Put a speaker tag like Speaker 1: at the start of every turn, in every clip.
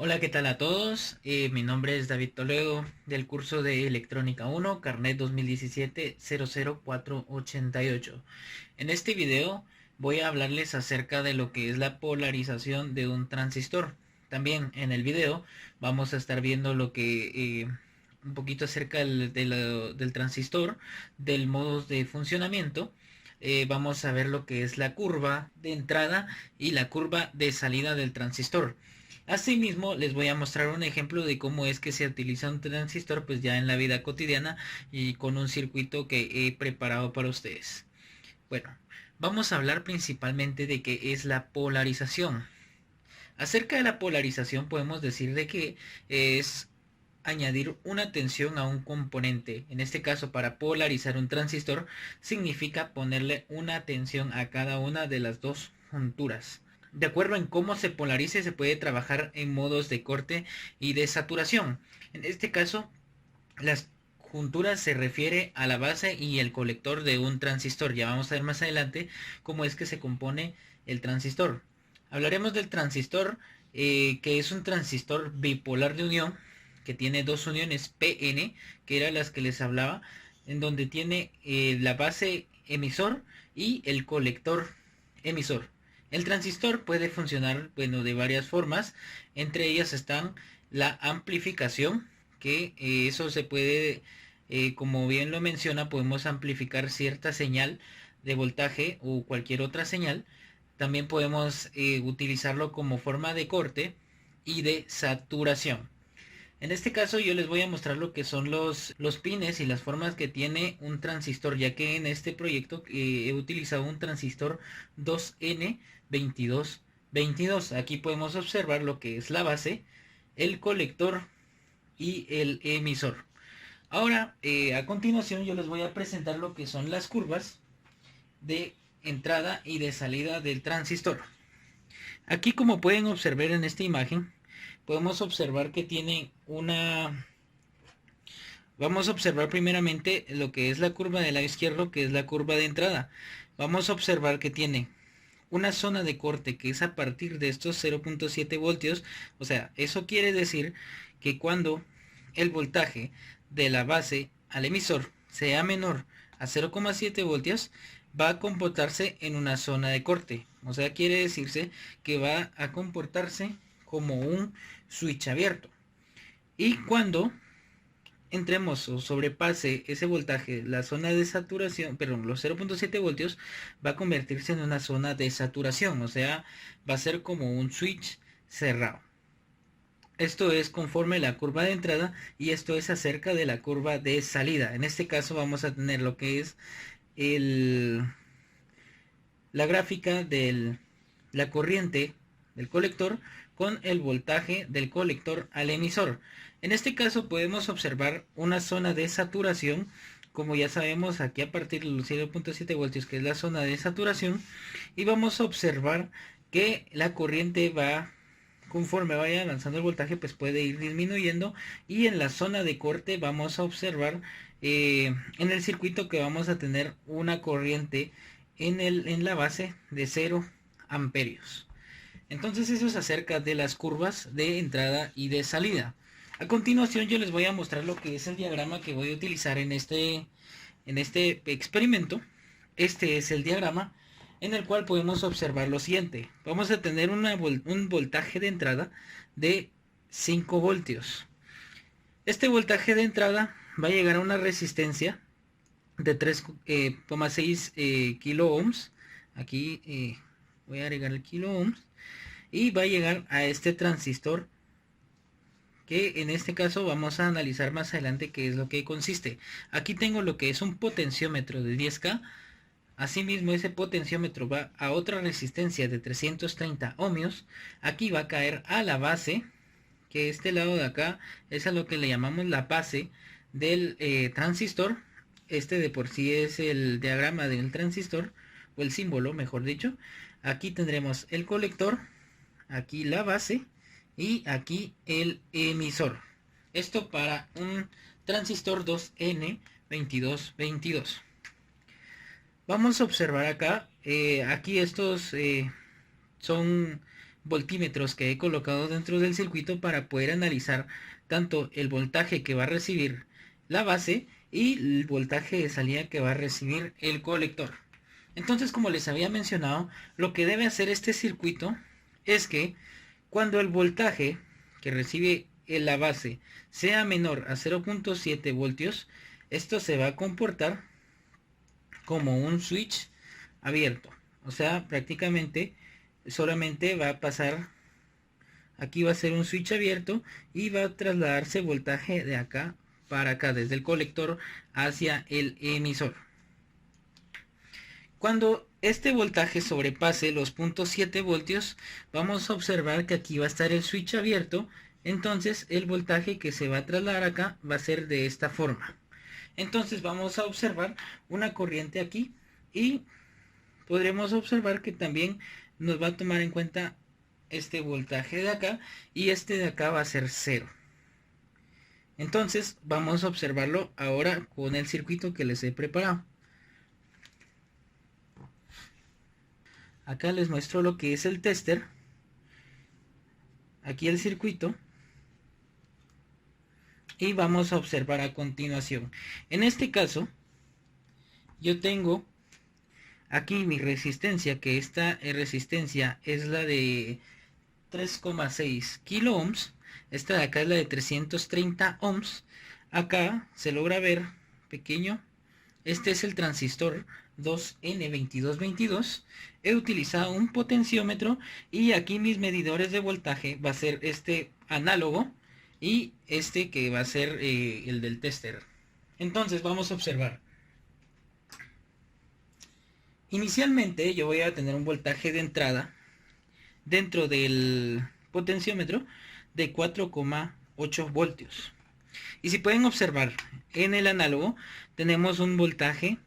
Speaker 1: Hola, ¿qué tal a todos? Mi nombre es David Toledo del curso de Electrónica 1, Carnet 2017-000488. En este video voy a hablarles acerca de lo que es la polarización de un transistor. También en el video vamos a estar viendo lo que un poquito acerca del transistor, del modo de funcionamiento. Vamos a ver lo que es la curva de entrada y la curva de salida del transistor. Asimismo, les voy a mostrar un ejemplo de cómo es que se utiliza un transistor pues ya en la vida cotidiana y con un circuito que he preparado para ustedes. Bueno, vamos a hablar principalmente de qué es la polarización. Acerca de la polarización podemos decir de que es añadir una tensión a un componente. En este caso, para polarizar un transistor significa ponerle una tensión a cada una de las dos junturas. De acuerdo en cómo se polarice, se puede trabajar en modos de corte y de saturación. En este caso, las junturas se refiere a la base y el colector de un transistor. Ya vamos a ver más adelante cómo es que se compone el transistor. Hablaremos del transistor, que es un transistor bipolar de unión, que tiene dos uniones PN, que eran las que les hablaba, en donde tiene la base emisor y el colector emisor. El transistor puede funcionar, bueno, de varias formas. Entre ellas están la amplificación, que eso se puede, como bien lo menciona, podemos amplificar cierta señal de voltaje o cualquier otra señal. También podemos utilizarlo como forma de corte y de saturación. En este caso yo les voy a mostrar lo que son los pines y las formas que tiene un transistor, ya que en este proyecto he utilizado un transistor 2N2222. Aquí podemos observar lo que es la base, el colector y el emisor. Ahora, a continuación yo les voy a presentar lo que son las curvas de entrada y de salida del transistor. Aquí, como pueden observar en esta imagen, podemos observar que tiene una... Vamos a observar primeramente lo que es la curva del lado izquierdo, que es la curva de entrada. Vamos a observar que tiene una zona de corte que es a partir de estos 0.7 voltios. O sea, eso quiere decir que cuando el voltaje de la base al emisor sea menor a 0.7 voltios, va a comportarse en una zona de corte. O sea, quiere decirse que va a comportarse como un switch abierto. Y cuando entremos o sobrepase ese voltaje, la zona de saturación, perdón, los 0.7 voltios, va a convertirse en una zona de saturación, o sea, va a ser como un switch cerrado. Esto es conforme la curva de entrada y esto es acerca de la curva de salida. En este caso vamos a tener lo que es el, la gráfica de la corriente del colector con el voltaje del colector al emisor. En este caso podemos observar una zona de saturación, como ya sabemos aquí a partir de los 0.7 voltios, que es la zona de saturación, y vamos a observar que la corriente va, conforme vaya avanzando el voltaje, pues puede ir disminuyendo, y en la zona de corte vamos a observar en el circuito que vamos a tener una corriente en la base de 0 amperios. Entonces eso es acerca de las curvas de entrada y de salida. A continuación yo les voy a mostrar lo que es el diagrama que voy a utilizar en este experimento. Este es el diagrama en el cual podemos observar lo siguiente. Vamos a tener un voltaje de entrada de 5 voltios. Este voltaje de entrada va a llegar a una resistencia de 3,6 kilo ohms. Aquí voy a agregar el kilo ohms. Y va a llegar a este transistor, que en este caso vamos a analizar más adelante qué es lo que consiste. Aquí tengo lo que es un potenciómetro de 10K. Asimismo, ese potenciómetro va a otra resistencia de 330 ohmios. Aquí va a caer a la base, que este lado de acá es a lo que le llamamos la base del transistor. Este de por sí es el diagrama del transistor, o el símbolo, mejor dicho. Aquí tendremos el colector, aquí la base y aquí el emisor. Esto para un transistor 2N2222. Vamos a observar acá, aquí estos son voltímetros que he colocado dentro del circuito para poder analizar tanto el voltaje que va a recibir la base y el voltaje de salida que va a recibir el colector. Entonces, como les había mencionado, lo que debe hacer este circuito es que cuando el voltaje que recibe en la base sea menor a 0.7 voltios, esto se va a comportar como un switch abierto. O sea, prácticamente solamente va a pasar, aquí va a ser un switch abierto y va a trasladarse voltaje de acá para acá, desde el colector hacia el emisor. Cuando este voltaje sobrepase los 0.7 voltios, vamos a observar que aquí va a estar el switch abierto. Entonces el voltaje que se va a trasladar acá va a ser de esta forma. Entonces vamos a observar una corriente aquí y podremos observar que también nos va a tomar en cuenta este voltaje de acá y este de acá va a ser 0. Entonces vamos a observarlo ahora con el circuito que les he preparado. Acá les muestro lo que es el tester. Aquí el circuito. Y vamos a observar a continuación. En este caso, yo tengo aquí mi resistencia, que esta resistencia es la de 3,6 kilo ohms. Esta de acá es la de 330 ohms. Acá se logra ver pequeño. Este es el transistor 2N2222. He utilizado un potenciómetro y aquí mis medidores de voltaje va a ser este análogo y este que va a ser el del tester. Entonces vamos a observar. Inicialmente yo voy a tener un voltaje de entrada dentro del potenciómetro de 4,8 voltios. Y si pueden observar, en el análogo tenemos un voltaje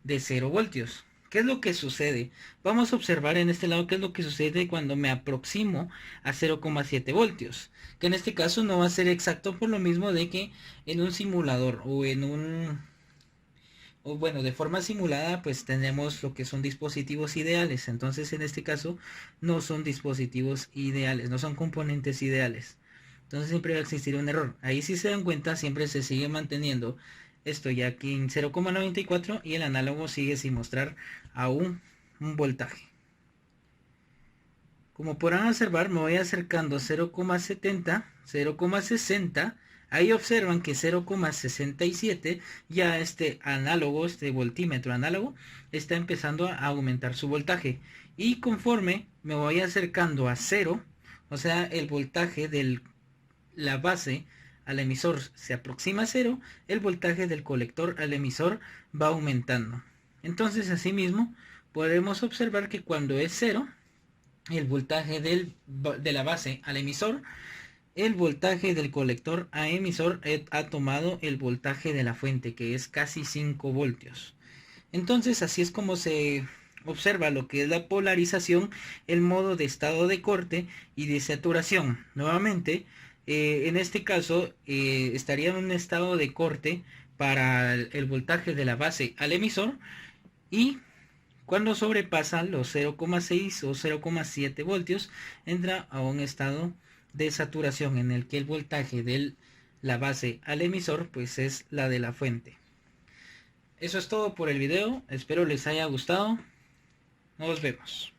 Speaker 1: de 0 voltios. ¿Qué es lo que sucede? Vamos a observar en este lado qué es lo que sucede cuando me aproximo a 0,7 voltios. Que en este caso no va a ser exacto por lo mismo de que en un simulador o en un... o bueno, de forma simulada pues tenemos lo que son dispositivos ideales. Entonces en este caso no son dispositivos ideales, no son componentes ideales. Entonces siempre va a existir un error. Ahí si se dan cuenta siempre se sigue manteniendo esto ya aquí en 0,94 y el análogo sigue sin mostrar aún un voltaje. Como podrán observar me voy acercando 0,70, 0,60. Ahí observan que 0,67 ya este análogo, este voltímetro análogo está empezando a aumentar su voltaje. Y conforme me voy acercando a 0, o sea el voltaje de la base al emisor se aproxima a 0, el voltaje del colector al emisor va aumentando. Entonces asimismo podemos observar que cuando es 0, el voltaje de la base al emisor, el voltaje del colector a emisor ha tomado el voltaje de la fuente, que es casi 5 voltios. Entonces así es como se observa lo que es la polarización, el modo de estado de corte y de saturación. Nuevamente, en este caso estaría en un estado de corte para el voltaje de la base al emisor y cuando sobrepasa los 0,6 o 0,7 voltios entra a un estado de saturación en el que el voltaje de la base al emisor pues es la de la fuente. Eso es todo por el video, espero les haya gustado, nos vemos.